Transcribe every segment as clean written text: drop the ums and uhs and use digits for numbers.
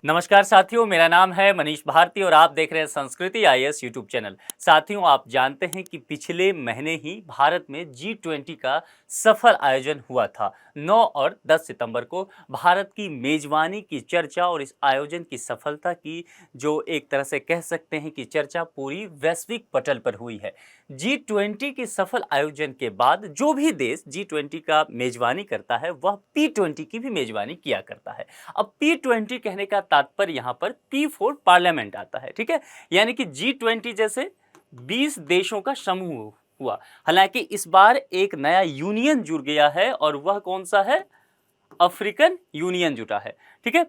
नमस्कार साथियों, मेरा नाम है मनीष भारती और आप देख रहे हैं संस्कृति आईएएस यूट्यूब चैनल। साथियों, आप जानते हैं कि पिछले महीने ही भारत में G20 का सफल आयोजन हुआ था। 9 और 10 सितंबर को भारत की मेजबानी की चर्चा और इस आयोजन की सफलता की जो एक तरह से कह सकते हैं कि चर्चा पूरी वैश्विक पटल पर हुई है। G20 के सफल आयोजन के बाद जो भी देश G20 का मेजबानी करता है वह P20 की भी मेजबानी किया करता है। अब P20 कहने का तात्पर्य यहाँ पर P फॉर पार्लियामेंट आता है, ठीक है। यानी कि G20 जैसे 20 देशों का समूह हुआ। हालांकि इस बार एक नया यूनियन जुड़ गया है और वह कौन सा है? अफ्रीकन यूनियन जुटा है, ठीक है।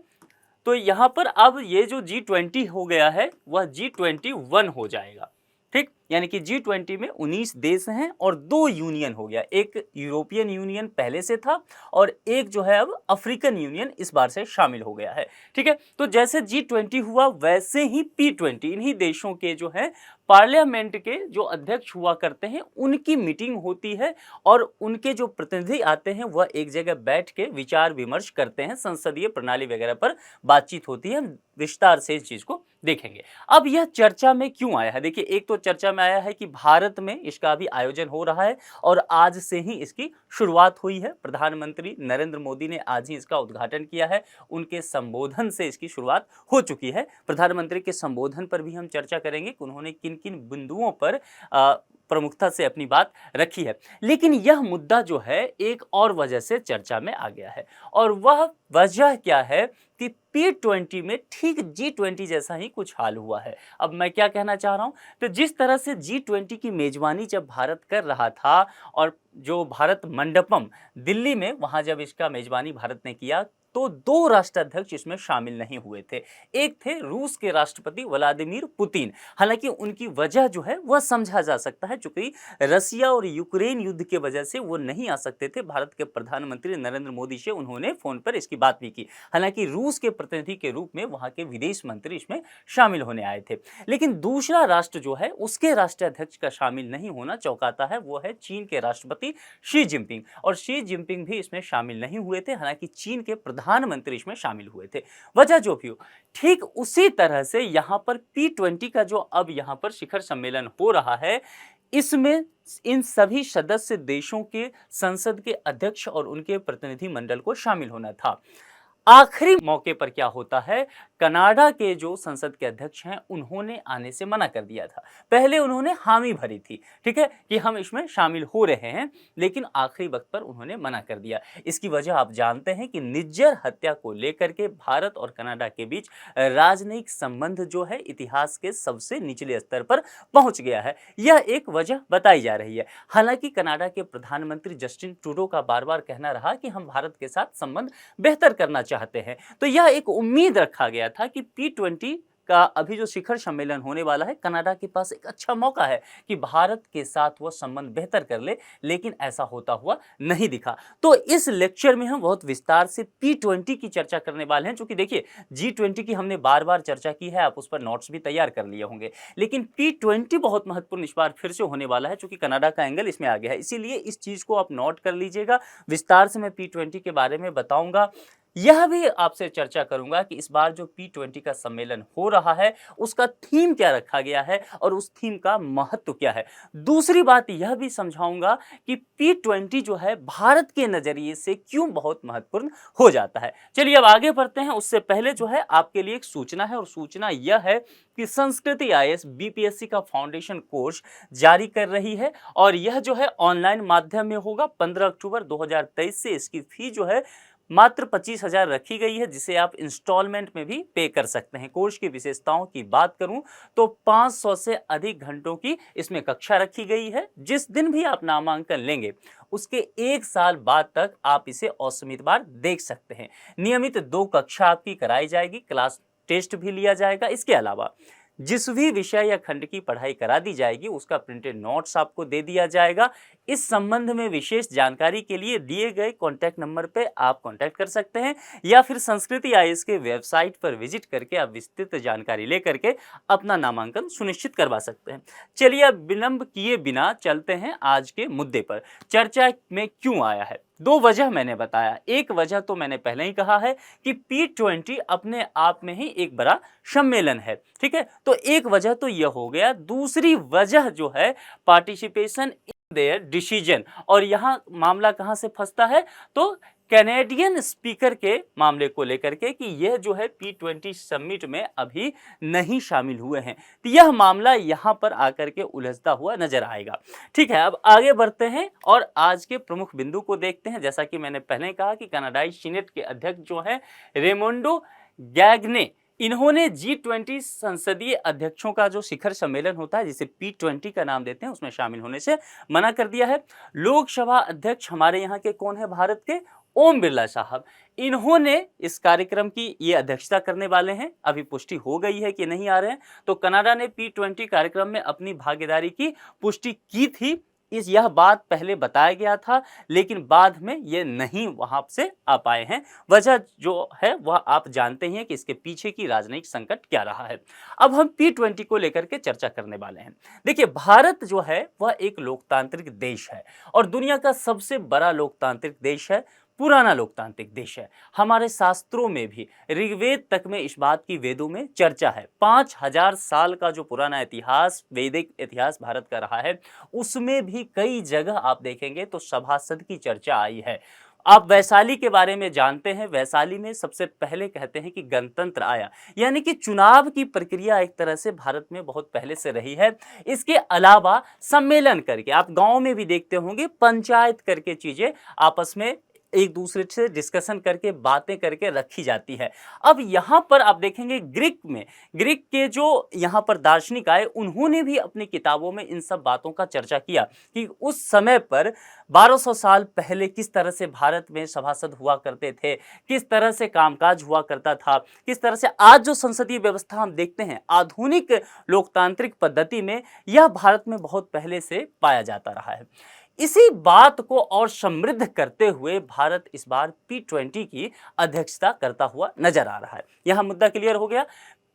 तो यहाँ पर अब ये जो G20 हो गया है वह G21 हो जाएगा, ठीक। यानी कि G20 में 19 देश हैं और 2 यूनियन हो गया। एक यूरोपियन यूनियन पहले से था और एक जो है अब अफ्रीकन यूनियन इस बार से शामिल हो गया है, ठीक है। तो जैसे G20 हुआ वैसे ही P20 इन्हीं देशों के जो है पार्लियामेंट के जो अध्यक्ष हुआ करते हैं उनकी मीटिंग होती है और उनके जो प्रतिनिधि आते हैं वह एक जगह बैठ के विचार विमर्श करते हैं, संसदीय प्रणाली वगैरह पर बातचीत होती है। हम विस्तार से इस चीज को देखेंगे। अब यह चर्चा में क्यों आया है? देखिए, एक तो चर्चा में आया है कि भारत में इसका भी आयोजन हो रहा है और आज से ही इसकी शुरुआत हुई है। प्रधानमंत्री नरेंद्र मोदी ने आज ही इसका उद्घाटन किया है। उनके संबोधन से इसकी शुरुआत हो चुकी है। प्रधानमंत्री के संबोधन पर भी हम चर्चा करेंगे कि उन्होंने किन किन बिंदुओं पर प्रमुखता से अपनी बात रखी है। लेकिन यह मुद्दा जो है एक और वजह से चर्चा में आ गया है और वह वजह क्या है कि P20 में ठीक G20 जैसा ही कुछ हाल हुआ है। अब मैं क्या कहना चाह रहा हूं, तो जिस तरह से G20 की मेजबानी जब भारत कर रहा था और जो भारत मंडपम दिल्ली में वहां जब इसका मेजबानी भारत ने किया तो 2 राष्ट्राध्यक्ष इसमें शामिल नहीं हुए थे। एक थे रूस के राष्ट्रपति व्लादिमीर पुतिन। हालांकि उनकी वजह जो है वह समझा जा सकता है, चूंकि रसिया और यूक्रेन युद्ध के वजह से वो नहीं आ सकते थे। भारत के प्रधानमंत्री नरेंद्र मोदी से उन्होंने फोन पर इसकी बात भी की। हालांकि रूस के प्रतिनिधि के रूप में वहां के विदेश मंत्री इसमें शामिल होने आए थे। लेकिन दूसरा राष्ट्र जो है उसके राष्ट्राध्यक्ष का शामिल नहीं होना चौंकाता है, वो है चीन के राष्ट्रपति शी जिनपिंग। और शी जिनपिंग भी इसमें शामिल नहीं हुए थे। हालांकि चीन के प्रधानमंत्री इसमें शामिल हुए थे। वजह जो भी हो, ठीक उसी तरह से यहां पर P20 का जो अब यहां पर शिखर सम्मेलन हो रहा है, इसमें इन सभी सदस्य देशों के संसद के अध्यक्ष और उनके प्रतिनिधि मंडल को शामिल होना था। आखिरी मौके पर क्या होता है, कनाडा के जो संसद के अध्यक्ष हैं उन्होंने आने से मना कर दिया था। पहले उन्होंने हामी भरी थी, ठीक है, कि हम इसमें शामिल हो रहे हैं, लेकिन आखिरी वक्त पर उन्होंने मना कर दिया। इसकी वजह आप जानते हैं कि निज्जर हत्या को लेकर के भारत और कनाडा के बीच राजनयिक संबंध जो है इतिहास के सबसे निचले स्तर पर पहुंच गया है। यह एक वजह बताई जा रही है। हालांकि कनाडा के प्रधानमंत्री जस्टिन ट्रूडो का बार बार कहना रहा कि हम भारत के साथ संबंध बेहतर करना चाहते हैं। तो यह एक उम्मीद रखा गया था कि P20 का अभी जो शिखर सम्मेलन होने वाला है, कनाडा के पास एक अच्छा मौका है कि भारत के साथ वो संबंध बेहतर कर ले, लेकिन ऐसा होता हुआ नहीं दिखा। तो इस लेक्चर में हम बहुत विस्तार से P20 की चर्चा करने वाले हैं। क्योंकि देखिए, G20 की हमने बार बार चर्चा की है, आप उस पर नोट्स भी तैयार कर लिए होंगे, लेकिन P20 बहुत महत्वपूर्ण इस बार फिर से होने वाला है, क्योंकि कनाडा का एंगल इसमें आ गया है। इसीलिए इस चीज को आप नोट कर लीजिएगा। विस्तार से मैं P20 के बारे में बताऊंगा। यह भी आपसे चर्चा करूंगा कि इस बार जो P20 का सम्मेलन हो रहा है उसका थीम क्या रखा गया है और उस थीम का महत्व क्या है। दूसरी बात यह भी समझाऊंगा कि P20 जो है भारत के नजरिए से क्यों बहुत महत्वपूर्ण हो जाता है। चलिए अब आगे बढ़ते हैं। उससे पहले जो है आपके लिए एक सूचना है, और सूचना यह है कि संस्कृति आईएएस BPSC का फाउंडेशन कोर्स जारी कर रही है और यह जो है ऑनलाइन माध्यम में होगा। 15 अक्टूबर 2023 से इसकी फी जो है मात्र 25,000 रखी गई है, जिसे आप इंस्टॉलमेंट में भी पे कर सकते हैं। कोर्स की विशेषताओं की बात करूं तो 500 से अधिक घंटों की इसमें कक्षा रखी गई है। जिस दिन भी आप नामांकन लेंगे उसके 1 साल बाद तक आप इसे असीमित बार देख सकते हैं। नियमित 2 कक्षा आपकी कराई जाएगी, क्लास टेस्ट भी लिया जाएगा। इसके अलावा जिस भी विषय या खंड की पढ़ाई करा दी जाएगी उसका प्रिंटेड नोट्स आपको दे दिया जाएगा। इस संबंध में विशेष जानकारी के लिए दिए गए कॉन्टैक्ट नंबर पे आप कॉन्टैक्ट कर सकते हैं या फिर संस्कृति आईएएस के वेबसाइट पर विजिट करके आप विस्तृत जानकारी लेकर के अपना नामांकन सुनिश्चित करवा सकते हैं। चलिए अब विलंब किए बिना चलते हैं आज के मुद्दे पर। चर्चा में क्यों आया है? दो वजह मैंने बताया। एक वजह तो मैंने पहले ही कहा है कि P20 अपने आप में ही एक बड़ा सम्मेलन है, ठीक है, तो एक वजह तो यह हो गया। दूसरी वजह जो है पार्टिसिपेशन इन देयर डिसीजन, और यहाँ मामला कहाँ से फंसता है तो कैनेडियन स्पीकर के मामले को लेकर के कि यह जो है P20 समिट में अभी नहीं शामिल हुए हैं, तो यह मामला यहाँ पर आकर के उलझता हुआ नजर आएगा। ठीक है, अब आगे बढ़ते हैं और आज के प्रमुख बिंदु को देखते हैं। जैसा कि मैंने पहले कहा कि कनाडाई सीनेट के अध्यक्ष जो है रेमोंडो गैग्ने, इन्होंने G20 संसदीय अध्यक्षों का जो शिखर सम्मेलन होता है जिसे P20 का नाम देते हैं उसमें शामिल होने से मना कर दिया है। लोकसभा अध्यक्ष हमारे यहाँ के कौन है? भारत के ओम बिरला साहब, इन्होंने इस कार्यक्रम की ये अध्यक्षता करने वाले हैं। अभी पुष्टि हो गई है कि नहीं आ रहे हैं, तो कनाडा ने P20 कार्यक्रम में अपनी भागीदारी की पुष्टि की थी। यह बात पहले बताया गया था, लेकिन बाद में ये नहीं वहां से आ पाए हैं। वजह जो है वह आप जानते हैं कि इसके पीछे की राजनयिक संकट क्या रहा है। अब हम P20 को लेकर के चर्चा करने वाले हैं। देखिए, भारत जो है वह एक लोकतांत्रिक देश है और दुनिया का सबसे बड़ा लोकतांत्रिक देश है, पुराना लोकतांत्रिक देश है। हमारे शास्त्रों में भी ऋग्वेद तक में इस बात की वेदों में चर्चा है। 5000 साल का जो पुराना इतिहास, वैदिक इतिहास भारत का रहा है, उसमें भी कई जगह आप देखेंगे तो सभासद की चर्चा आई है। आप वैशाली के बारे में जानते हैं, वैशाली में सबसे पहले कहते हैं कि गणतंत्र आया, यानी कि चुनाव की प्रक्रिया एक तरह से भारत में बहुत पहले से रही है। इसके अलावा सम्मेलन करके आप गांव में भी देखते होंगे, पंचायत करके चीजें आपस में एक दूसरे से डिस्कशन करके बातें करके रखी जाती है। अब यहाँ पर आप देखेंगे ग्रीक के जो यहाँ पर दार्शनिक आए, उन्होंने भी अपनी किताबों में इन सब बातों का चर्चा किया कि उस समय पर 1200 साल पहले किस तरह से भारत में सभासद हुआ करते थे, किस तरह से कामकाज हुआ करता था, किस तरह से आज जो संसदीय व्यवस्था हम देखते हैं आधुनिक लोकतांत्रिक पद्धति में, यह भारत में बहुत पहले से पाया जाता रहा है। इसी बात को और समृद्ध करते हुए भारत इस बार P20 की अध्यक्षता करता हुआ नजर आ रहा है। यहां मुद्दा क्लियर हो गया।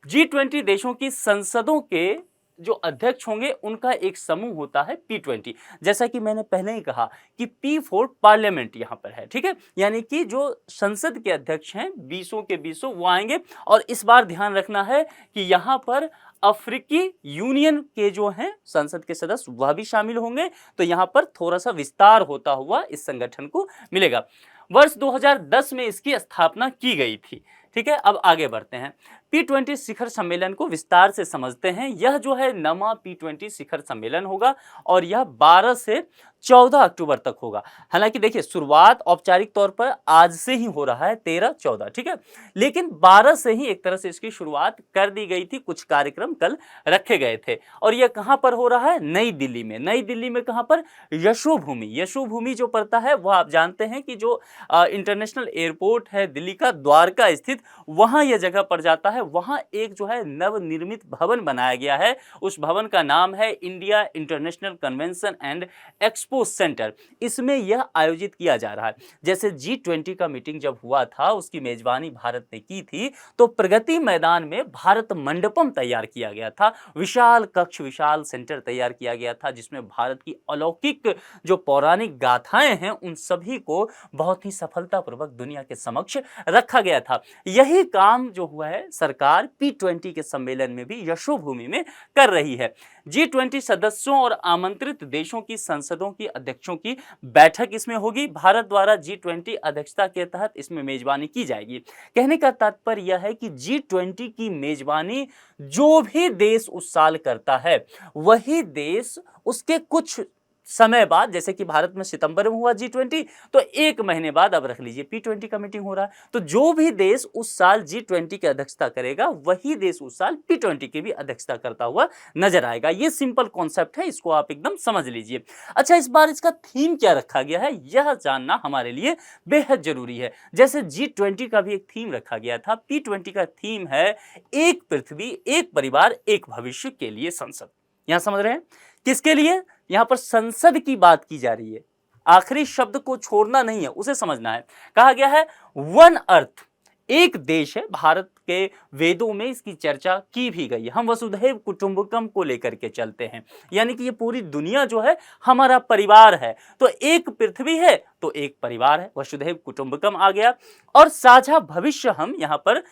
G20 देशों की संसदों के जो अध्यक्ष होंगे उनका एक समूह होता है P20। जैसा कि मैंने पहले ही कहा कि P4 पार्लियामेंट यहाँ पर है, ठीक है, यानी कि जो संसद के अध्यक्ष हैं 20 के 20 वो आएंगे। और इस बार ध्यान रखना है कि यहाँ पर अफ्रीकी यूनियन के जो हैं संसद के सदस्य वह भी शामिल होंगे, तो यहाँ पर थोड़ा सा विस्तार होता हुआ इस संगठन को मिलेगा। वर्ष 2010 में इसकी स्थापना की गई थी। ठीक है, अब आगे बढ़ते हैं। P20 शिखर सम्मेलन को विस्तार से समझते हैं। यह जो है नवा P20 शिखर सम्मेलन होगा और यह 12 से 14 अक्टूबर तक होगा। हालांकि देखिए, शुरुआत औपचारिक तौर पर आज से ही हो रहा है, 13-14, ठीक है, लेकिन 12 से ही एक तरह से इसकी शुरुआत कर दी गई थी। कुछ कार्यक्रम कल रखे गए थे और यह कहां पर हो रहा है? नई दिल्ली में। नई दिल्ली में कहां पर? यशोभूमि। यशोभूमि जो पड़ता है वह आप जानते हैं कि जो इंटरनेशनल एयरपोर्ट है दिल्ली का, द्वारका स्थित, वहां यह जगह पड़ जाता है। वहां एक जो है नवनिर्मित भवन बनाया गया है। उस भवन का नाम है India international convention and expo centre. इसमें यह आयोजित किया जा रहा है। जैसे G20 का मीटिंग जब हुआ था, उसकी मेजबानी भारत ने की थी, तो प्रगति मैदान में भारत मंडपम तैयार किया गया था। विशाल कक्ष, विशाल सेंटर तैयार किया गया था, जिसमें भारत की अलौकिक जो पौराणिक गाथाएं हैं उन सभी को बहुत ही सफलतापूर्वक दुनिया के समक्ष रखा गया था। यही काम जो हुआ है सरकार P20 के सम्मेलन में भी यशोभूमि में कर रही है। G20 सदस्यों और आमंत्रित देशों की संसदों की अध्यक्षों की बैठक इसमें होगी। भारत द्वारा G20 अध्यक्षता के तहत इसमें मेजबानी की जाएगी। कहने का तात्पर्य यह है कि G20 की मेजबानी जो भी देश उस साल करता है, वही देश उसके कुछ समय बाद, जैसे कि भारत में सितंबर में हुआ G20, तो एक महीने बाद अब रख लीजिए P20 का मीटिंग हो रहा है, तो जो भी देश उस साल G20 की अध्यक्षता करेगा, वही देश उस साल P20 की भी अध्यक्षता करता हुआ नजर आएगा। ये सिंपल कॉन्सेप्ट है, इसको आप एकदम समझ लीजिए। अच्छा, इस बार इसका थीम क्या रखा गया है, यह जानना हमारे लिए बेहद जरूरी है। जैसे G20 का भी एक थीम रखा गया था, P20 का थीम है एक पृथ्वी, एक परिवार, एक भविष्य के लिए संसद। यहां समझ रहे हैं? किसके लिए? यहां पर संसद की बात की जा रही है। आखिरी शब्द को छोड़ना नहीं है, उसे समझना है। कहा गया है वन अर्थ, एक देश है। भारत के वेदों में इसकी चर्चा की भी गई है। हम वसुधैव कुटुंबकम को लेकर के चलते हैं, यानी कि ये पूरी दुनिया जो है हमारा परिवार है। तो एक पृथ्वी है तो एक परिवार है, वसुधैव कुटुंबकम आ गया। और साझा भविष्य, हम यहाँ पर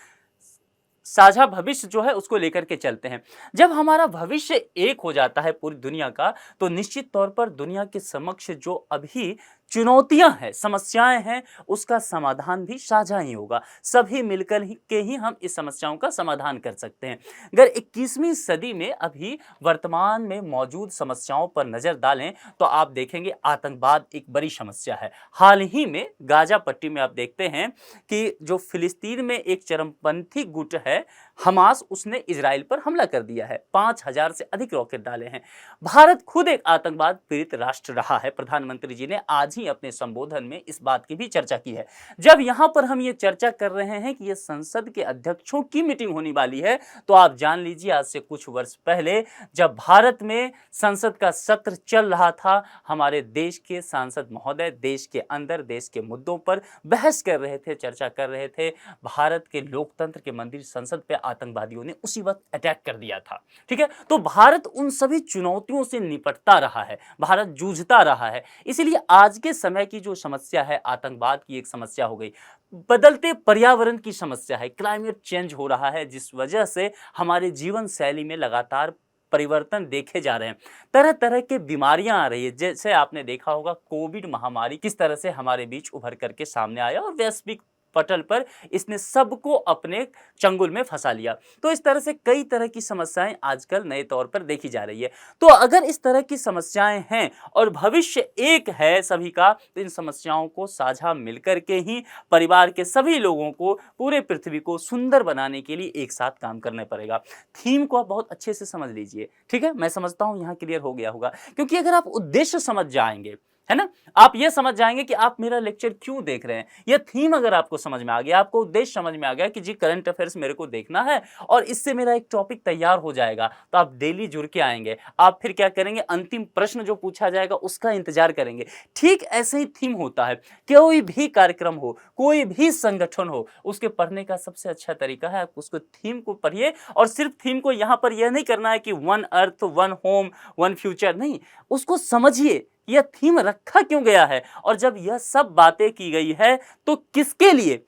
साझा भविष्य जो है उसको लेकर के चलते हैं। जब हमारा भविष्य एक हो जाता है पूरी दुनिया का, तो निश्चित तौर पर दुनिया के समक्ष जो अभी चुनौतियां हैं, समस्याएं हैं, उसका समाधान भी साझा ही होगा। सभी मिलकर के ही हम इस समस्याओं का समाधान कर सकते हैं। अगर 21वीं सदी में अभी वर्तमान में मौजूद समस्याओं पर नजर डालें तो आप देखेंगे आतंकवाद एक बड़ी समस्या है। हाल ही में गाजा पट्टी में आप देखते हैं कि जो फिलिस्तीन में एक चरमपंथी गुट है हमास, उसने इजराइल पर हमला कर दिया है। 5000 से अधिक रॉकेट डाले हैं। भारत खुद एक आतंकवाद पीड़ित राष्ट्र रहा है। प्रधानमंत्री जी ने आज ही अपने संबोधन में इस बात की भी चर्चा की है। जब यहां पर हम ये चर्चा कर रहे हैं कि ये संसद के अध्यक्षों की मीटिंग होने वाली है, तो आप जान लीजिए आज से कुछ वर्ष पहले जब भारत में संसद का सत्र चल रहा था, हमारे देश के सांसद महोदय देश के अंदर देश के मुद्दों पर बहस कर रहे थे, चर्चा कर रहे थे। भारत के लोकतंत्र के मंदिर संसद पे आतंकवादियों ने उसी वक्त अटैक कर दिया था। ठीक है, तो भारत उन सभी चुनौतियों से निपटता रहा है, भारत जूझता रहा है। इसीलिए आज के समय की जो समस्या है, आतंकवाद की एक समस्या हो गई, बदलते पर्यावरण की समस्या है, क्लाइमेट चेंज हो रहा है, जिस वजह से हमारे जीवन शैली में लगातार परिवर्तन देखे जा रहे हैं। तरह तरह के बीमारियां आ रही है। जैसे आपने देखा होगा कोविड महामारी किस तरह से हमारे बीच उभर करके सामने आया और वैश्विक पटल पर इसने सबको अपने चंगुल में फंसा लिया। तो इस तरह से कई तरह की समस्याएं आजकल नए तौर पर देखी जा रही है। तो अगर इस तरह की समस्याएं हैं और भविष्य एक है सभी का, तो इन समस्याओं को साझा मिलकर के ही परिवार के सभी लोगों को, पूरे पृथ्वी को सुंदर बनाने के लिए एक साथ काम करना पड़ेगा। थीम को आप बहुत अच्छे से समझ लीजिए। ठीक है, मैं समझता हूं यहां क्लियर हो गया होगा, क्योंकि अगर आप उद्देश्य समझ जाएंगे, है ना, आप ये समझ जाएंगे कि आप मेरा लेक्चर क्यों देख रहे हैं। यह थीम अगर आपको समझ में आ गया, आपको उद्देश्य समझ में आ गया कि जी करंट अफेयर्स मेरे को देखना है और इससे मेरा एक टॉपिक तैयार हो जाएगा, तो आप डेली जुड़ के आएंगे। आप फिर क्या करेंगे, अंतिम प्रश्न जो पूछा जाएगा उसका इंतजार करेंगे। ठीक ऐसे ही थीम होता है। कोई भी कार्यक्रम हो, कोई भी संगठन हो, उसके पढ़ने का सबसे अच्छा तरीका है आप उसको थीम को पढ़िए। और सिर्फ थीम को यहाँ पर यह नहीं करना है कि one earth, one home, one future, नहीं, उसको समझिए यह थीम रखा क्यों गया है। और जब यह सब बातें की गई है तो किसके लिए?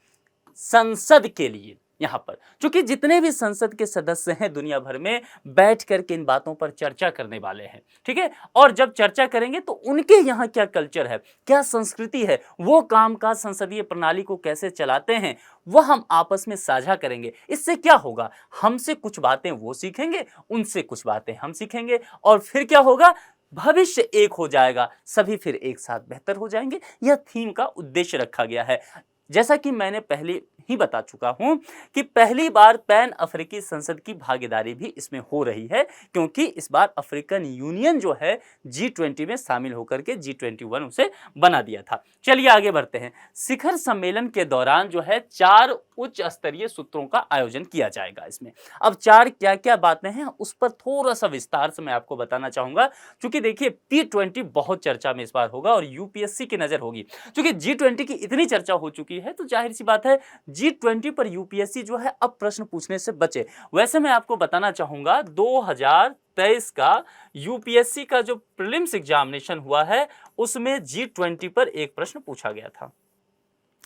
संसद के लिए। यहां पर क्योंकि जितने भी संसद के सदस्य हैं दुनिया भर में, बैठ करके इन बातों पर चर्चा करने वाले हैं। ठीक है, और जब चर्चा करेंगे तो उनके यहाँ क्या कल्चर है, क्या संस्कृति है, वो कामकाज संसदीय प्रणाली को कैसे चलाते हैं, वह हम आपस में साझा करेंगे। इससे क्या होगा, हमसे कुछ बातें वो सीखेंगे, उनसे कुछ बातें हम सीखेंगे, और फिर क्या होगा, भविष्य एक हो जाएगा, सभी फिर एक साथ बेहतर हो जाएंगे। यह थीम का उद्देश्य रखा गया है। जैसा कि मैंने पहले ही बता चुका हूं कि पहली बार पैन अफ्रीकी संसद की भागीदारी भी इसमें हो रही है, क्योंकि इस बार अफ्रीकन यूनियन जो है G20 में शामिल होकर के G21 उसे बना दिया था। चलिए आगे बढ़ते हैं। शिखर सम्मेलन के दौरान जो है 4 उच्च स्तरीय सूत्रों का आयोजन किया जाएगा। इसमें अब 4 क्या क्या बातें हैं उस पर थोड़ा सा विस्तार से मैं आपको बताना चाहूंगा, क्योंकि देखिए P20 बहुत चर्चा में इस बार होगा और यूपीएससी की नजर होगी। क्योंकि G20 की इतनी चर्चा हो चुकी है तो जाहिर सी बात है G20 पर यूपीएससी जो है अब प्रश्न पूछने से बचे। वैसे मैं आपको बताना चाहूंगा 2023 का यूपीएससी का जो प्रीलिम्स एग्जामिनेशन हुआ है उसमें G20 पर एक प्रश्न पूछा गया था।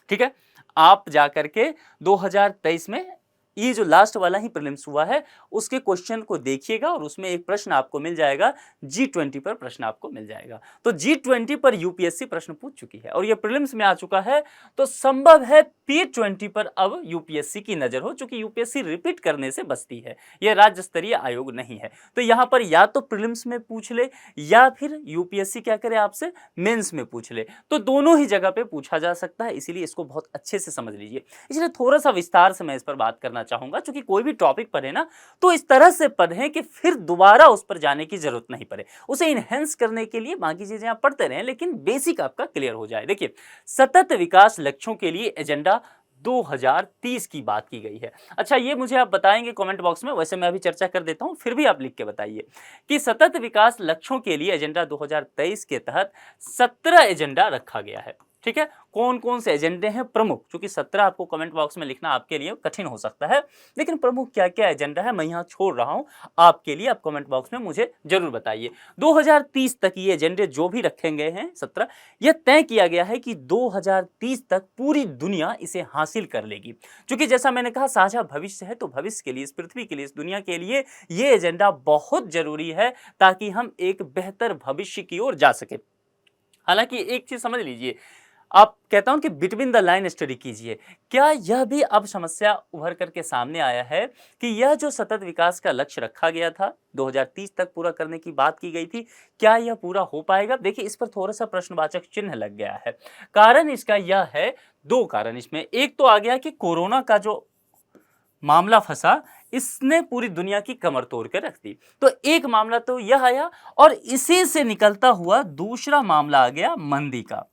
ठीक है, आप जाकर के 2023 में ये जो लास्ट वाला ही प्रीलिम्स हुआ है उसके क्वेश्चन को देखिएगा और उसमें एक प्रश्न आपको मिल जाएगा, G20 पर प्रश्न आपको मिल जाएगा। तो G20 पर यूपीएससी प्रश्न पूछ चुकी है और ये प्रीलिम्स में आ चुका है, तो संभव है P20 पर अब यूपीएससी की नजर हो, चूंकि यूपीएससी रिपीट करने से बचती है, यह राज्य स्तरीय आयोग नहीं है। तो यहाँ पर या तो प्रीलिम्स में पूछ ले या फिर यूपीएससी क्या करे आपसे मेंस में पूछ ले, तो दोनों ही जगह पे पूछा जा सकता है। इसीलिए इसको बहुत अच्छे से समझ लीजिए। इसलिए थोड़ा सा विस्तार से मैं इस पर बात करना चाहूंगा, क्योंकि कोई भी टॉपिक पढ़े ना तो इस तरह से पढ़ें कि फिर दोबारा उस पर जाने की जरूरत नहीं पड़े। उसे इनहेंस करने के लिए बाकी चीजें आप पढ़ते रहें, लेकिन बेसिक आपका क्लियर हो जाए। देखिए, सतत विकास लक्ष्यों के लिए एजेंडा 2030 की बात की गई है। अच्छा, ये मुझे आप बताएंगे कमेंट बॉक्स में, वैसे मैं अभी चर्चा कर देता हूं, फिर भी आप लिख के बताइए कि सतत विकास लक्ष्यों के लिए एजेंडा 2023 के तहत 17 एजेंडा रखा गया है। ठीक है, कौन कौन से एजेंडे हैं प्रमुख, क्योंकि 17 आपको कमेंट बॉक्स में लिखना आपके लिए कठिन हो सकता है, लेकिन प्रमुख क्या क्या एजेंडा है मैं यहाँ छोड़ रहा हूँ आपके लिए, आप कमेंट बॉक्स में मुझे जरूर बताइए। 2030 तक ये एजेंडे जो भी रखे गए हैं 17, यह तय किया गया है कि 2030 तक पूरी दुनिया इसे हासिल कर लेगी। क्योंकि जैसा मैंने कहा साझा भविष्य है, तो भविष्य के लिए, इस पृथ्वी के लिए, इस दुनिया के लिए ये एजेंडा बहुत जरूरी है ताकि हम एक बेहतर भविष्य की ओर जा सके। हालांकि एक चीज समझ लीजिए, आप कहता हूं कि बिटवीन द लाइन स्टडी कीजिए, क्या यह भी अब समस्या उभर करके सामने आया है कि यह जो सतत विकास का लक्ष्य रखा गया था 2030 तक पूरा करने की बात की गई थी, क्या यह पूरा हो पाएगा? देखिए, इस पर थोड़ा सा प्रश्नवाचक चिन्ह लग गया है। कारण इसका यह है, दो कारण इसमें, एक तो आ गया कि कोरोना का जो मामला फंसा, इसने पूरी दुनिया की कमर तोड़ कर रख दी, तो एक मामला तो यह आया, और इसी से निकलता हुआ दूसरा मामला आ गया मंदी का।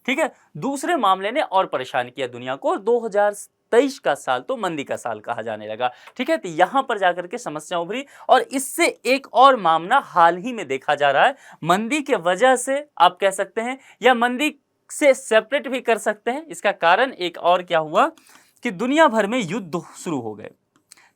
ठीक है, दूसरे मामले ने और परेशान किया दुनिया को, और 2023 का साल तो मंदी का साल कहा जाने लगा। ठीक है, तो यहां पर जाकर के समस्या उभरी, और इससे एक और मामला हाल ही में देखा जा रहा है, मंदी के वजह से आप कह सकते हैं, या मंदी से सेपरेट भी कर सकते हैं। इसका कारण एक और क्या हुआ कि दुनिया भर में युद्ध शुरू हो गए,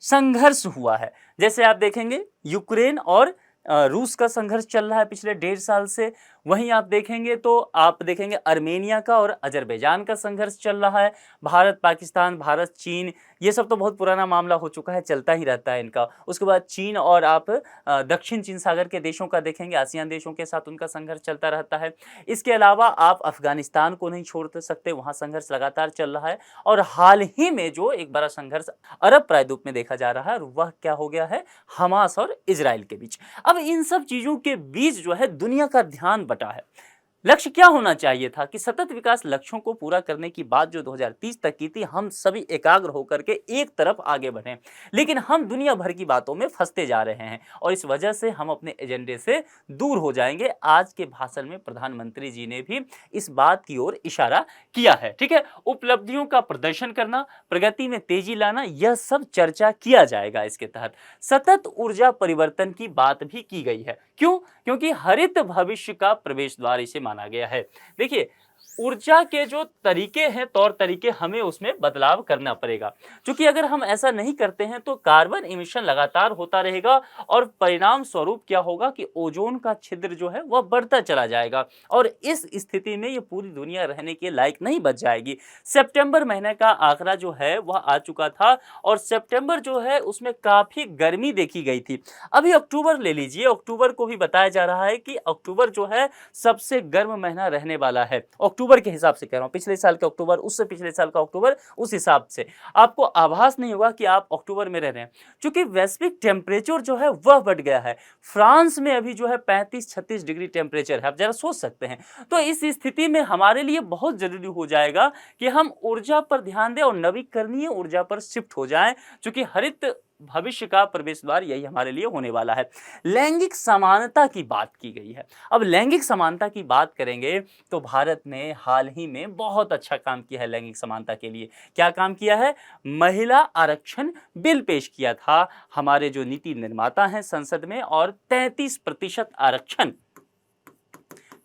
संघर्ष हुआ है। जैसे आप देखेंगे यूक्रेन और रूस का संघर्ष चल रहा है पिछले 1.5 साल से। वहीं आप देखेंगे तो आप देखेंगे अर्मेनिया का और अजरबैजान का संघर्ष चल रहा है। भारत पाकिस्तान, भारत चीन, ये सब तो बहुत पुराना मामला हो चुका है, चलता ही रहता है इनका। उसके बाद चीन और आप दक्षिण चीन सागर के देशों का देखेंगे, आसियान देशों के साथ उनका संघर्ष चलता रहता है। इसके अलावा आप अफगानिस्तान को नहीं छोड़ सकते, वहाँ संघर्ष लगातार चल रहा है। और हाल ही में जो एक बड़ा संघर्ष अरब प्रायद्वीप में देखा जा रहा है, वह क्या हो गया है, हमास और इजराइल के बीच। अब इन सब चीजों के बीच जो है दुनिया का ध्यान बटा है। लक्ष्य क्या होना चाहिए था कि सतत विकास लक्ष्यों को पूरा करने की बात जो 2030 तक की थी, हम सभी एकाग्र होकर के एक तरफ आगे बढ़ें, लेकिन हम दुनिया भर की बातों में फंसते जा रहे हैं, और इस वजह से हम अपने एजेंडे से दूर हो जाएंगे। आज के भाषण में प्रधानमंत्री जी ने भी इस बात की ओर इशारा किया है। ठीक है, उपलब्धियों का प्रदर्शन करना, प्रगति में तेजी लाना, यह सब चर्चा किया जाएगा इसके तहत। सतत ऊर्जा परिवर्तन की बात भी की गई है। क्यों? क्योंकि हरित भविष्य का प्रवेश द्वार इसे माना गया है। देखिए, ऊर्जा के जो तरीके हैं, तौर तरीके, हमें उसमें बदलाव करना पड़ेगा, क्योंकि अगर हम ऐसा नहीं करते हैं तो कार्बन इमिशन लगातार होता रहेगा, और परिणाम स्वरूप क्या होगा कि ओजोन का छिद्र जो है वह बढ़ता चला जाएगा, और इस स्थिति में ये पूरी दुनिया रहने के लायक नहीं बच जाएगी। सितंबर महीने का आंकड़ा जो है वह आ चुका था, और सितंबर जो है उसमें काफी गर्मी देखी गई थी। अभी अक्टूबर ले लीजिए, अक्टूबर को भी बताया जा रहा है कि अक्टूबर जो है सबसे गर्म महीना रहने वाला है। अक्टूबर के हिसाब से कह रहा हूं, पिछले साल का अक्टूबर, उससे पिछले साल का अक्टूबर, उस हिसाब से आपको आभास नहीं होगा कि आप अक्टूबर में रह रहे हैं, क्योंकि वैश्विक टेम्परेचर जो है वह बढ़ गया है। फ्रांस में अभी जो है 35-36 डिग्री टेम्परेचर है, आप जरा सोच सकते हैं। तो इस स्थिति में हमारे लिए बहुत जरूरी हो जाएगा कि हम ऊर्जा पर ध्यान दें और नवीकरणीय ऊर्जा पर शिफ्ट हो जाएं, क्योंकि हरित भविष्य का प्रवेश द्वार यही हमारे लिए होने वाला है। लैंगिक समानता की बात की गई है। अब लैंगिक समानता की बात करेंगे तो भारत ने हाल ही में बहुत अच्छा काम किया है लैंगिक समानता के लिए। क्या काम किया है? महिला आरक्षण बिल पेश किया था हमारे जो नीति निर्माता हैं संसद में, और 33% आरक्षण,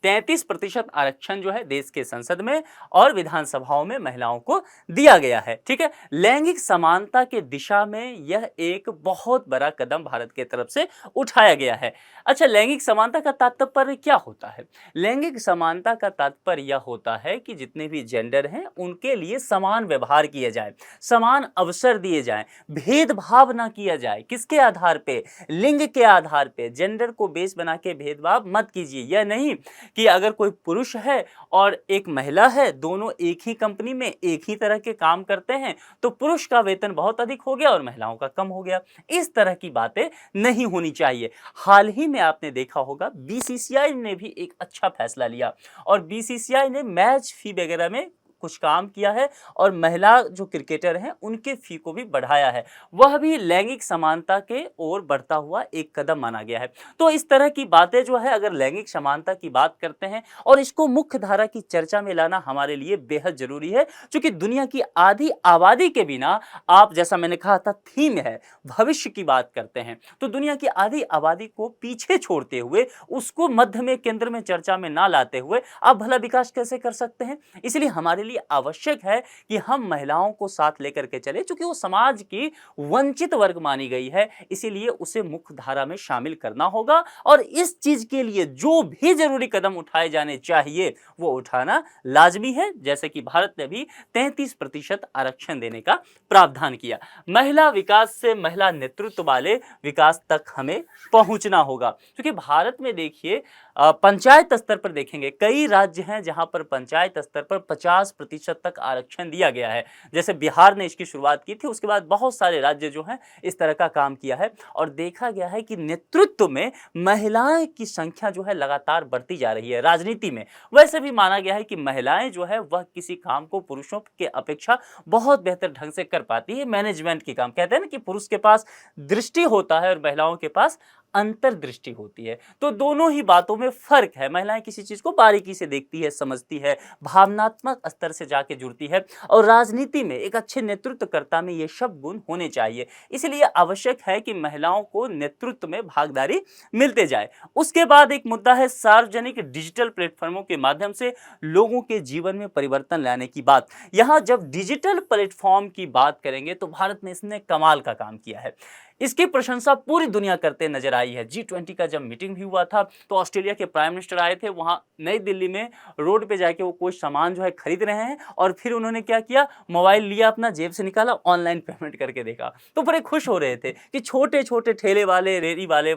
33% आरक्षण जो है देश के संसद में और विधानसभाओं में महिलाओं को दिया गया है। ठीक है, लैंगिक समानता के दिशा में यह एक बहुत बड़ा कदम भारत के तरफ से उठाया गया है। अच्छा, लैंगिक समानता का तात्पर्य क्या होता है? लैंगिक समानता का तात्पर्य यह होता है कि जितने भी जेंडर हैं उनके लिए समान व्यवहार किया जाए, समान अवसर दिए जाएं, भेदभाव ना किया जाए। किसके आधार पे? लिंग के आधार पे। जेंडर को बेस बना के भेदभाव मत कीजिए। यह नहीं कि अगर कोई पुरुष है और एक महिला है, दोनों एक ही कंपनी में एक ही तरह के काम करते हैं, तो पुरुष का वेतन बहुत अधिक हो गया और महिलाओं का कम हो गया। इस तरह की बातें नहीं होनी चाहिए। हाल ही में आपने देखा होगा बीसीसीआई ने भी एक अच्छा फैसला लिया, और बीसीसीआई ने मैच फी वगैरह में कुछ काम किया है और महिला जो क्रिकेटर हैं उनके फी को भी बढ़ाया है। वह भी लैंगिक समानता के ओर बढ़ता हुआ एक कदम माना गया है। तो इस तरह की बातें जो है, अगर लैंगिक समानता की बात करते हैं और इसको मुख्य धारा की चर्चा में लाना हमारे लिए बेहद जरूरी है, क्योंकि दुनिया की आधी आबादी के बिना, आप जैसा मैंने कहा था थीम है भविष्य की बात करते हैं, तो दुनिया की आधी आबादी को पीछे छोड़ते हुए, उसको मध्य में केंद्र में चर्चा में ना लाते हुए आप भला विकास कैसे कर सकते हैं। इसलिए हमारे लिए आवश्यक है कि हम महिलाओं को साथ लेकर के चले, क्योंकि वो समाज की वंचित वर्ग मानी गई है, इसीलिए उसे मुख्य धारा में शामिल करना होगा और इस चीज के लिए जो भी जरूरी कदम उठाए जाने चाहिए वो उठाना लाजमी है। जैसे कि भारत ने भी 33% आरक्षण देने का प्रावधान किया। महिला विकास से महिला नेतृत्व वाले विकास तक हमें पहुंचना होगा, क्योंकि भारत में देखिए पंचायत स्तर पर देखेंगे कई राज्य हैं जहां पर पंचायत स्तर पर 50% तक आरक्षण दिया गया है। जैसे बिहार ने इसकी शुरुआत की थी, उसके बाद बहुत सारे राज्य जो हैं इस तरह का काम किया है और देखा गया है कि नेतृत्व में महिलाएं की संख्या जो है लगातार बढ़ती जा रही है। राजनीति में वैसे भी माना गया है कि महिलाएं जो है वह किसी काम को पुरुषों के अपेक्षा बहुत बेहतर ढंग से कर पाती है। मैनेजमेंट की काम कहते हैं ना कि पुरुष के पास दृष्टि होता है और महिलाओं के पास अंतर्दृष्टि होती है, तो दोनों ही बातों में फर्क है। महिलाएं किसी चीज को बारीकी से देखती है, समझती है, भावनात्मक स्तर से जाके जुड़ती है और राजनीति में एक अच्छे नेतृत्वकर्ता में ये सब गुण होने चाहिए। इसलिए आवश्यक है कि महिलाओं को नेतृत्व में भागीदारी मिलते जाए। उसके बाद एक मुद्दा है सार्वजनिक डिजिटल प्लेटफॉर्मों के माध्यम से लोगों के जीवन में परिवर्तन लाने की बात। यहां जब डिजिटल प्लेटफॉर्म की बात करेंगे तो भारत ने इसने कमाल का काम किया है। इसकी प्रशंसा पूरी दुनिया करते नजर आई है। G20 का जब मीटिंग भी हुआ था तो ऑस्ट्रेलिया के प्राइम मिनिस्टर आए थे, वहां नई दिल्ली में रोड पे जाके वो कोई सामान जो है खरीद रहे हैं और फिर उन्होंने क्या किया, मोबाइल लिया, अपना जेब से निकाला, ऑनलाइन पेमेंट करके देखा, तो बड़े खुश हो रहे थे कि छोटे छोटे ठेले वाले, रेहड़ी वाले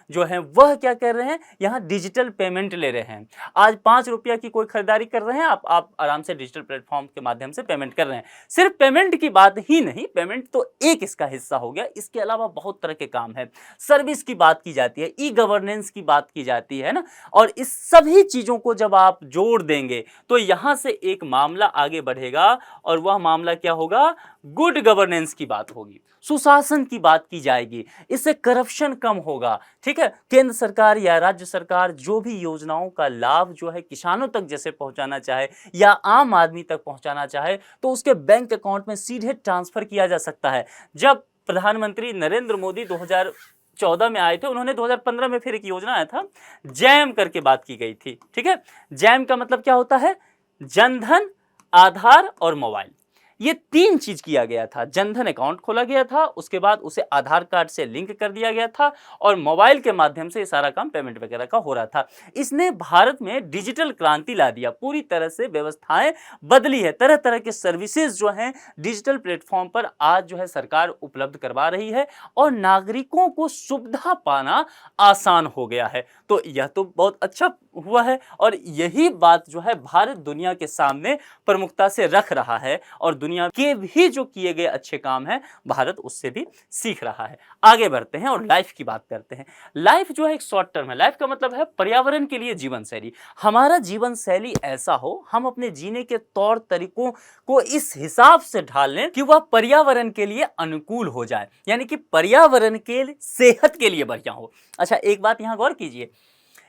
जो हैं वह क्या कर रहे हैं, यहाँ डिजिटल पेमेंट ले रहे हैं। आज 5 रुपया की कोई खरीदारी कर रहे हैं आप आराम से डिजिटल प्लेटफॉर्म के माध्यम से पेमेंट कर रहे हैं। सिर्फ पेमेंट की बात ही नहीं, पेमेंट तो एक इसका हिस्सा हो गया, इसके अलावा बहुत तरह के काम है। सर्विस की बात की जाती है, ई गवर्नेंस की बात की जाती है ना, और इस सभी चीजों को जब आप जोड़ देंगे तो यहां से एक मामला आगे बढ़ेगा और वह मामला क्या होगा, गुड गवर्नेंस की बात होगी, सुशासन की बात की जाएगी, इससे करप्शन कम होगा। ठीक है, केंद्र सरकार या राज्य सरकार जो भी योजनाओं का लाभ जो है किसानों तक जैसे पहुंचाना चाहे या आम आदमी तक पहुंचाना चाहे तो उसके बैंक अकाउंट में सीधे ट्रांसफर किया जा सकता है। जब प्रधानमंत्री नरेंद्र मोदी 2014 में आए थे, उन्होंने 2015 में फिर एक योजना आया था, जैम करके बात की गई थी। ठीक है, जैम का मतलब क्या होता है, जनधन, आधार और मोबाइल, ये 3 चीज किया गया था। जनधन अकाउंट खोला गया था, उसके बाद उसे आधार कार्ड से लिंक कर दिया गया था और मोबाइल के माध्यम से सारा काम पेमेंट वगैरह का हो रहा था। इसने भारत में डिजिटल क्रांति ला दिया, पूरी तरह से व्यवस्थाएं बदली है। तरह तरह के सर्विसेज जो हैं डिजिटल प्लेटफॉर्म पर आज जो है सरकार उपलब्ध करवा रही है और नागरिकों को सुविधा पाना आसान हो गया है। तो यह तो बहुत अच्छा हुआ है और यही बात जो है भारत दुनिया के सामने प्रमुखता से रख रहा है और दुनिया के भी जो किए गए अच्छे काम हैं भारत उससे भी सीख रहा है। आगे बढ़ते हैं और लाइफ की बात करते हैं। लाइफ जो है एक शॉर्ट टर्म है। लाइफ का मतलब है पर्यावरण के लिए जीवन शैली। हमारा जीवन शैली ऐसा हो, हम अपने जीने के तौर तरीकों को इस हिसाब से ढाल लें कि वह पर्यावरण के लिए अनुकूल हो जाए, यानी कि पर्यावरण के सेहत के लिए बढ़िया हो। अच्छा, एक बात यहां गौर कीजिए,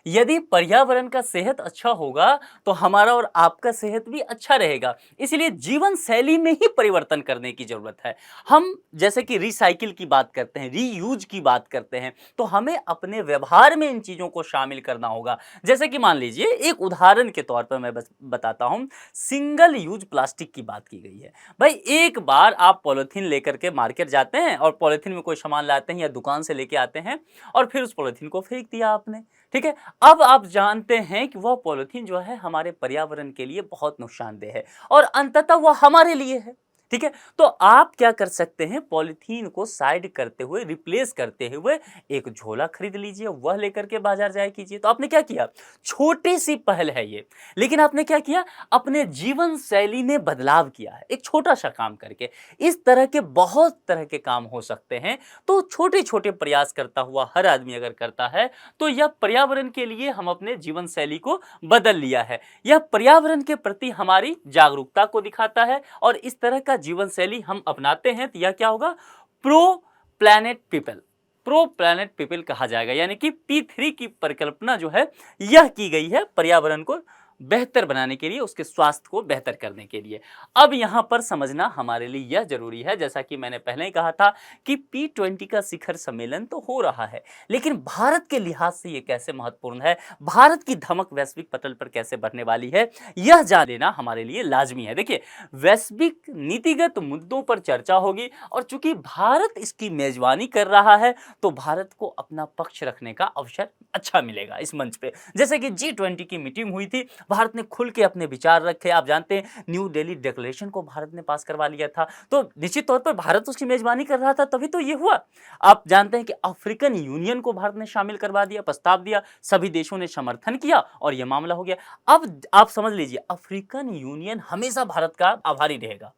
यदि पर्यावरण का सेहत अच्छा होगा तो हमारा और आपका सेहत भी अच्छा रहेगा। इसलिए जीवन शैली में ही परिवर्तन करने की जरूरत है। हम जैसे कि रिसाइकिल की बात करते हैं, रीयूज की बात करते हैं, तो हमें अपने व्यवहार में इन चीजों को शामिल करना होगा। जैसे कि मान लीजिए, एक उदाहरण के तौर पर मैं बस बताता हूं, सिंगल यूज प्लास्टिक की बात की गई है। भाई, एक बार आप पॉलिथीन लेकर के मार्केट जाते हैं और पॉलिथीन में कोई सामान लाते हैं या दुकान से लेके आते हैं और फिर उस पॉलिथीन को फेंक दिया आपने। ठीक है, अब आप जानते हैं कि वह पॉलिथीन जो है हमारे पर्यावरण के लिए बहुत नुकसानदेह है और अंततः वह हमारे लिए है। ठीक है, तो आप क्या कर सकते हैं, पॉलीथीन को साइड करते हुए, रिप्लेस करते हुए एक झोला खरीद लीजिए, वह लेकर के बाजार जाया कीजिए। तो आपने क्या किया, छोटी सी पहल है ये, लेकिन आपने क्या किया, अपने जीवन शैली में बदलाव किया है एक छोटा सा काम करके। इस तरह के बहुत तरह के काम हो सकते हैं। तो छोटे छोटे प्रयास करता हुआ हर आदमी अगर करता है तो यह पर्यावरण के लिए हम अपने जीवन शैली को बदल लिया है। यह पर्यावरण के प्रति हमारी जागरूकता को दिखाता है, और इस तरह का जीवन शैली हम अपनाते हैं तो यह क्या होगा, pro planet people, pro planet people कहा जाएगा। यानी कि P3 की परिकल्पना जो है यह की गई है पर्यावरण को बेहतर बनाने के लिए, उसके स्वास्थ्य को बेहतर करने के लिए। अब यहां पर समझना हमारे लिए यह जरूरी है, जैसा कि मैंने पहले ही कहा था कि P20 का शिखर सम्मेलन तो हो रहा है, लेकिन भारत के लिहाज से यह कैसे महत्वपूर्ण है, भारत की धमक वैश्विक पटल पर कैसे बढ़ने वाली है, यह जान लेना हमारे लिए लाजमी है। देखिए, वैश्विक नीतिगत मुद्दों पर चर्चा होगी, और चूंकि भारत इसकी मेजबानी कर रहा है तो भारत को अपना पक्ष रखने का अवसर अच्छा मिलेगा इस मंच पे। जैसे कि G20 की मीटिंग हुई थी, भारत ने खुल के अपने विचार रखे। आप जानते हैं, न्यू दिल्ली डिक्लेरेशन को भारत ने पास करवा लिया था, तो निश्चित तौर पर भारत उसकी मेजबानी कर रहा था, तभी तो ये हुआ। आप जानते हैं कि अफ्रीकन यूनियन को भारत ने शामिल करवा दिया, प्रस्ताव दिया, सभी देशों ने समर्थन किया और यह मामला हो गया। अब आप समझ लीजिए, अफ्रीकन यूनियन हमेशा भारत का आभारी रहेगा।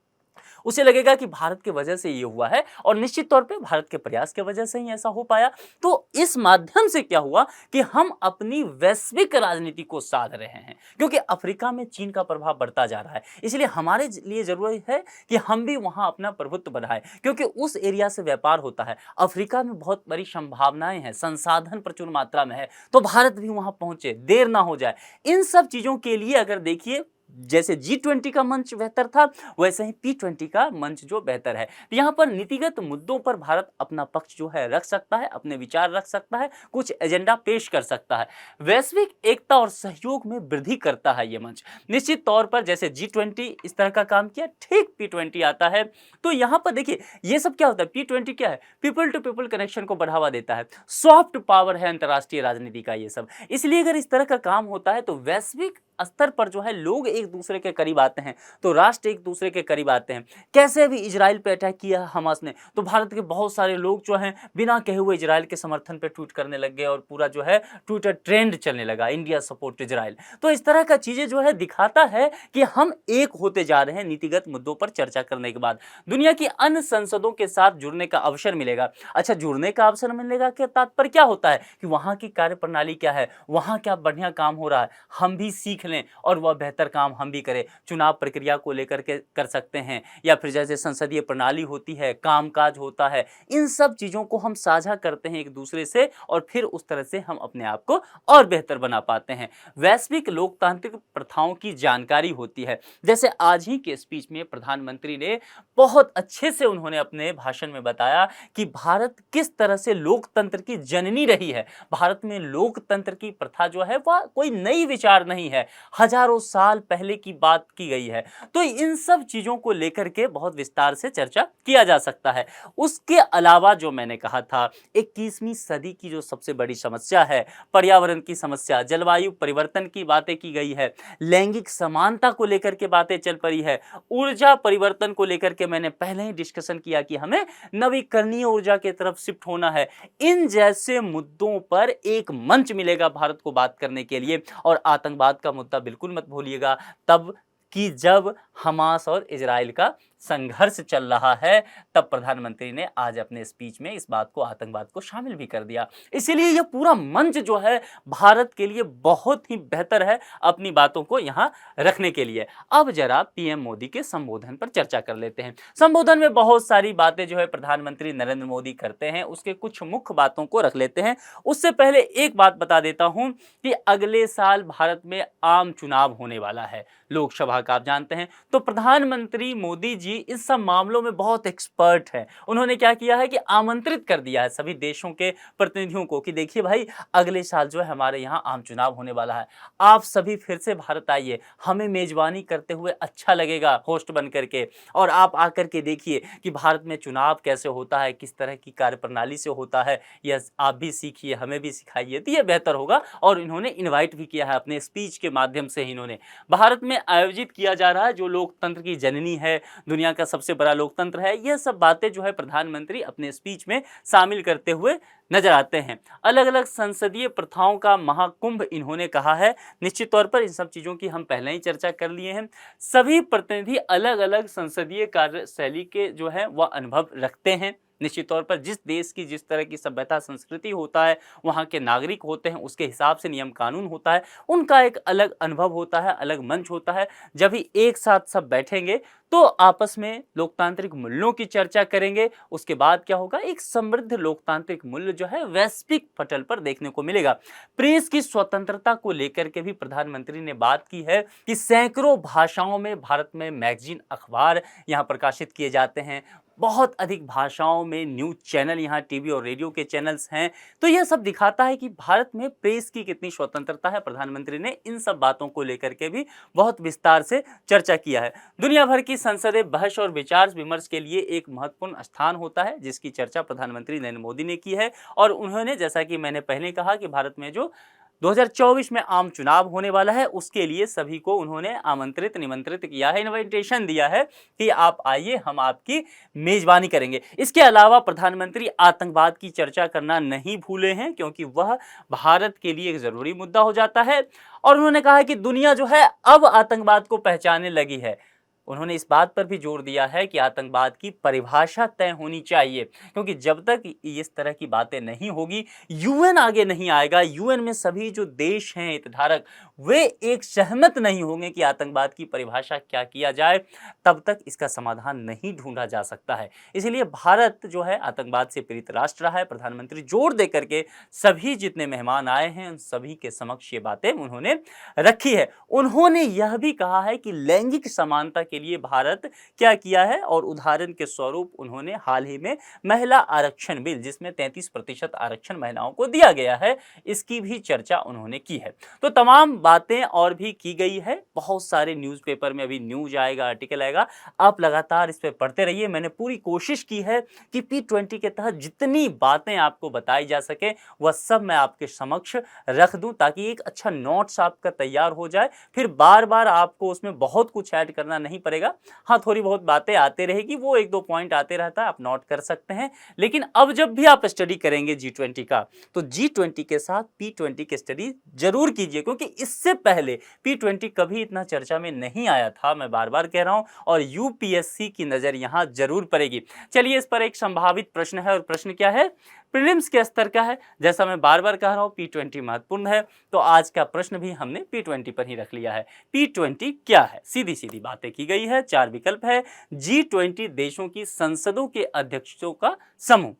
उसे लगेगा कि भारत की वजह से ये हुआ है, और निश्चित तौर पे भारत के प्रयास की वजह से ही ऐसा हो पाया। तो इस माध्यम से क्या हुआ कि हम अपनी वैश्विक राजनीति को साध रहे हैं, क्योंकि अफ्रीका में चीन का प्रभाव बढ़ता जा रहा है। इसलिए हमारे लिए जरूरी है कि हम भी वहां अपना प्रभुत्व बढ़ाएं, क्योंकि उस एरिया से व्यापार होता है। अफ्रीका में बहुत बड़ी संभावनाएं हैं, संसाधन प्रचुर मात्रा में है, तो भारत भी वहां पहुंचे, देर ना हो जाए। इन सब चीजों के लिए अगर देखिए, जैसे G20 का मंच बेहतर था, वैसे ही P20 का मंच जो बेहतर है। तो यहाँ पर नीतिगत मुद्दों पर भारत अपना पक्ष जो है रख सकता है, अपने विचार रख सकता है, कुछ एजेंडा पेश कर सकता है। वैश्विक एकता और सहयोग में वृद्धि करता है ये मंच। निश्चित तौर पर जैसे G20 इस तरह का काम किया, ठीक P20 आता है। तो यहाँ पर देखिए, ये सब क्या होता है, P20 क्या है, पीपल टू पीपल कनेक्शन को बढ़ावा देता है, सॉफ्ट पावर है अंतर्राष्ट्रीय राजनीति का ये सब। इसलिए अगर इस तरह का काम होता है तो वैश्विक स्तर पर जो है लोग एक दूसरे के करीब आते हैं, तो राष्ट्र एक दूसरे के करीब आते हैं। कैसे भी इजराइल पे अटैक किया हमास ने, तो भारत के बहुत सारे लोग जो हैं बिना कहे हुए इजराइल के समर्थन पे ट्वीट करने लग गए, और पूरा जो है ट्विटर ट्रेंड चलने लगा, इंडिया सपोर्ट इजराइल। तो इस तरह का चीजें जो है दिखाता है कि हम एक होते जा रहे हैं। नीतिगत मुद्दों पर चर्चा करने के बाद दुनिया की अन्य संसदों के साथ जुड़ने का अवसर मिलेगा। अच्छा, जुड़ने का अवसर मिलेगा क्या तात्पर्य क्या होता है कि वहां की कार्यप्रणाली क्या है, वहां क्या बढ़िया काम हो रहा है, हम भी सीख लें और वह बेहतर काम हम भी करें। चुनाव प्रक्रिया को लेकर के कर सकते हैं, या फिर जैसे संसदीय प्रणाली होती है, कामकाज होता है, इन सब चीजों को हम साझा करते हैं एक दूसरे से, और फिर उस तरह से हम अपने आप को और बेहतर बना पाते हैं। वैश्विक लोकतांत्रिक प्रथाओं की जानकारी होती है। जैसे आज ही के स्पीच में प्रधानमंत्री ने बहुत अच्छे से उन्होंने अपने भाषण में बताया कि भारत किस तरह से लोकतंत्र की जननी रही है। भारत में लोकतंत्र की प्रथा जो है वह कोई नई विचार नहीं है, हजारों साल पहले की बात की गई है। तो इन सब चीजों को लेकर के बहुत विस्तार से चर्चा किया जा सकता है। उसके अलावा जो मैंने कहा था, 21वीं सदी की जो सबसे बड़ी समस्या है, पर्यावरण की समस्या, जलवायु परिवर्तन की बातें की गई है, लैंगिक समानता को लेकर के बातें चल पड़ी है, ऊर्जा परिवर्तन को लेकर के मैंने पहले ही डिस्कशन किया कि हमें नवीकरणीय ऊर्जा की तरफ शिफ्ट होना है। इन जैसे मुद्दों पर एक मंच मिलेगा भारत को बात करने के लिए। और आतंकवाद का मुद्दा बिल्कुल मत भूलिएगा, तब कि जब हमास और इजराइल का संघर्ष चल रहा है, तब प्रधानमंत्री ने आज अपने स्पीच में इस बात को, आतंकवाद को शामिल भी कर दिया। इसीलिए यह पूरा मंच जो है भारत के लिए बहुत ही बेहतर है अपनी बातों को यहां रखने के लिए। अब जरा पीएम मोदी के संबोधन पर चर्चा कर लेते हैं। संबोधन में बहुत सारी बातें जो है प्रधानमंत्री नरेंद्र मोदी करते हैं, उसके कुछ मुख्य बातों को रख लेते हैं। उससे पहले एक बात बता देता हूं कि अगले साल भारत में आम चुनाव होने वाला है, लोकसभा का, आप जानते हैं। तो प्रधानमंत्री मोदी जी इस सब मामलों में बहुत एक्सपर्ट हैं। उन्होंने क्या किया है कि आमंत्रित कर दिया है सभी देशों के प्रतिनिधियों को कि देखिए भाई, अगले साल जो है हमारे यहाँ आम चुनाव होने वाला है, आप सभी फिर से भारत आइए, हमें मेजबानी करते हुए अच्छा लगेगा होस्ट बन करके, और आप आकर के देखिए कि भारत में चुनाव कैसे होता है, किस तरह की कार्यप्रणाली से होता है, यह आप भी सीखिए, हमें भी सिखाइए, तो यह बेहतर होगा। और इन्होंने इन्वाइट भी किया है अपने स्पीच के माध्यम से ही। इन्होंने भारत में आयोजित किया जा रहा है जो लोकतंत्र की जननी है, दुनिया दुनिया का सबसे बड़ा लोकतंत्र है। यह सब बातें जो है प्रधानमंत्री अपने स्पीच में शामिल करते हुए नजर आते हैं। अलग अलग संसदीय प्रथाओं का महाकुंभ इन्होंने कहा है। निश्चित तौर पर इन सब चीज़ों की हम पहले ही चर्चा कर लिए हैं। सभी प्रतिनिधि अलग अलग संसदीय कार्यशैली के जो है वह अनुभव रखते हैं। निश्चित तौर पर जिस देश की जिस तरह की सभ्यता संस्कृति होता है, वहाँ के नागरिक होते हैं, उसके हिसाब से नियम कानून होता है, उनका एक अलग अनुभव होता है, अलग मंच होता है। जब भी एक साथ सब बैठेंगे तो आपस में लोकतांत्रिक मूल्यों की चर्चा करेंगे। उसके बाद क्या होगा, एक समृद्ध लोकतांत्रिक मूल्य जो है वैश्विक पटल पर देखने को मिलेगा। प्रेस की स्वतंत्रता को लेकर के भी प्रधानमंत्री ने बात की है कि सैकड़ों भाषाओं में भारत में मैगजीन, अखबार यहाँ प्रकाशित किए जाते हैं। बहुत अधिक भाषाओं में न्यूज चैनल, यहाँ टीवी और रेडियो के चैनल्स हैं। तो यह सब दिखाता है कि भारत में प्रेस की कितनी स्वतंत्रता है। प्रधानमंत्री ने इन सब बातों को लेकर के भी बहुत विस्तार से चर्चा किया है। दुनिया भर की संसदें बहस और विचार विमर्श के लिए एक महत्वपूर्ण स्थान होता है, जिसकी चर्चा प्रधानमंत्री नरेंद्र मोदी ने की है। और उन्होंने, जैसा कि मैंने पहले कहा, कि भारत में जो 2024 में आम चुनाव होने वाला है, उसके लिए सभी को उन्होंने आमंत्रित, निमंत्रित किया है, इनविटेशन दिया है कि आप आइए, हम आपकी मेजबानी करेंगे। इसके अलावा प्रधानमंत्री आतंकवाद की चर्चा करना नहीं भूले हैं, क्योंकि वह भारत के लिए एक जरूरी मुद्दा हो जाता है। और उन्होंने कहा है कि दुनिया जो है अब आतंकवाद को पहचानने लगी है। उन्होंने इस बात पर भी जोर दिया है कि आतंकवाद की परिभाषा तय होनी चाहिए, क्योंकि जब तक इस तरह की बातें नहीं होगी, यूएन आगे नहीं आएगा। यूएन में सभी जो देश हैं हितधारक, वे एक सहमत नहीं होंगे कि आतंकवाद की परिभाषा क्या किया जाए, तब तक इसका समाधान नहीं ढूंढा जा सकता है। इसलिए भारत जो है आतंकवाद से पीड़ित राष्ट्र रहा है। प्रधानमंत्री जोर दे करके सभी जितने मेहमान आए हैं उन सभी के समक्ष ये बातें उन्होंने रखी है। उन्होंने यह भी कहा है कि लैंगिक समानता के लिए भारत क्या किया है, और उदाहरण के स्वरूप उन्होंने हाल ही में महिला आरक्षण बिल, जिसमें 33% आरक्षण महिलाओं को दिया गया है, इसकी भी चर्चा उन्होंने की है। तो तमाम बातें और भी की गई है। बहुत सारे न्यूज़पेपर में अभी न्यूज आएगा, आर्टिकल आएगा, आप लगातार इस पर पढ़ते रहिए। मैंने पूरी कोशिश की है कि P20 के तहत जितनी बातें आपको बताई जा सके वह सब मैं आपके समक्ष रख दूं, ताकि एक अच्छा नोट्स आपका तैयार हो जाए। फिर बार बार आपको उसमें बहुत कुछ ऐड करना नहीं पड़ेगा। हाँ, थोड़ी बहुत बातें आते रहेगी, वो एक दो पॉइंट आते रहता है, आप नोट कर सकते हैं। लेकिन अब जब भी आप स्टडी करेंगे G20 का, तो G20 के साथ P20 की स्टडी जरूर कीजिए, क्योंकि इससे पहले P20 कभी इतना चर्चा में नहीं आया था, मैं बार बार कह रहा हूं। और यूपीएससी की नजर यहां जरूर पड़ेगी। चलिए, इस पर एक संभावित प्रश्न है, और प्रश्न क्या है, प्रीलिम्स के स्तर का है। जैसा मैं बार बार कह रहा हूं, P20 महत्वपूर्ण है, तो आज का प्रश्न भी हमने P20 पर ही रख लिया है। P20 क्या है, सीधी सीधी बातें की गई है। 4 विकल्प है। G20 देशों की संसदों के अध्यक्षों का समूह,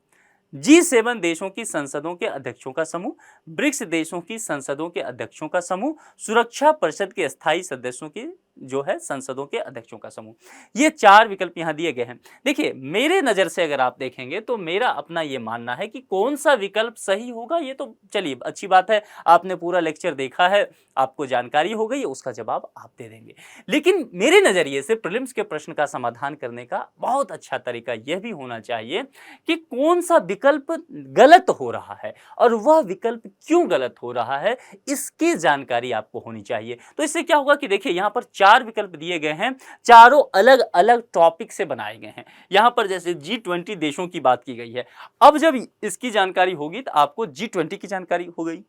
G7 देशों की संसदों के अध्यक्षों का समूह, ब्रिक्स देशों की संसदों के अध्यक्षों का समूह, सुरक्षा परिषद के स्थायी सदस्यों की जो है संसदों के अध्यक्षों का समूह। ये 4 विकल्प यहाँ दिए गए हैं। देखिए, मेरे नज़र से अगर आप देखेंगे तो मेरा अपना ये मानना है कि कौन सा विकल्प सही होगा, ये तो चलिए अच्छी बात है, आपने पूरा लेक्चर देखा है, आपको जानकारी हो गई, उसका जवाब आप दे देंगे। लेकिन मेरे नज़रिए से प्रीलिम्स के प्रश्न का समाधान करने का बहुत अच्छा तरीका यह भी होना चाहिए कि कौन सा विकल्प गलत हो रहा है और वह विकल्प क्यों गलत हो रहा है, इसकी जानकारी आपको होनी चाहिए। तो इससे क्या होगा कि देखिए, यहाँ पर 4 विकल्प दिए गए हैं, चारों अलग अलग टॉपिक से बनाए गए हैं। यहाँ पर जैसे G20 देशों की बात की गई है, अब जब इसकी जानकारी होगी तो आपको G20 की जानकारी हो गई।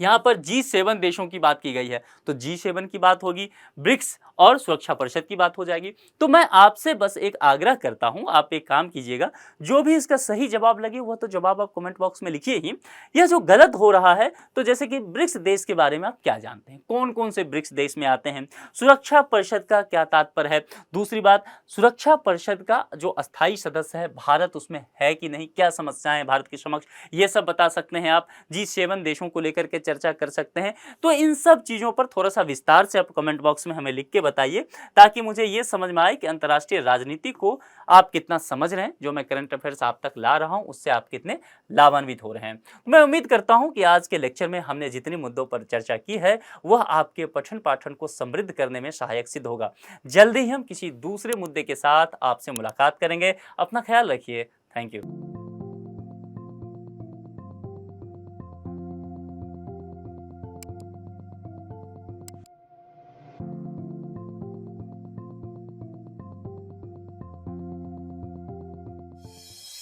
यहाँ पर G7 देशों की बात की गई है, तो G7 की बात होगी, ब्रिक्स और सुरक्षा परिषद की बात हो जाएगी। तो मैं आपसे बस एक आग्रह करता हूं, आप एक काम कीजिएगा, जो भी इसका सही जवाब लगे वह तो जवाब आप कमेंट बॉक्स में लिखिए ही। यह जो गलत हो रहा है, तो जैसे कि ब्रिक्स देश के बारे में आप क्या जानते हैं, कौन कौन से ब्रिक्स देश में आते हैं, सुरक्षा परिषद का क्या तात्पर्य है, दूसरी बात, सुरक्षा परिषद का जो अस्थायी सदस्य है भारत उसमें है कि नहीं, क्या समस्याएं हैं भारत के समक्ष, ये सब बता सकते हैं आप। G7 देशों को लेकर के चर्चा कर सकते हैं। तो इन सब चीजों पर थोड़ा सा विस्तार से आप कमेंट बॉक्स में हमें लिख के बताइए, ताकि मुझे ये समझ में आए कि अंतर्राष्ट्रीय राजनीति को आप कितना समझ रहे हैं, जो मैं करंट अफेयर्स आप तक ला रहा हूं उससे आप कितने लाभान्वित हो रहे हैं। मैं उम्मीद करता हूं कि आज के लेक्चर में हमने जितने मुद्दों पर चर्चा की है वह आपके पठन पाठन को समृद्ध करने में सहायक सिद्ध होगा। जल्दी ही हम किसी दूसरे मुद्दे के साथ आपसे मुलाकात करेंगे। अपना ख्याल रखिए। Thank you.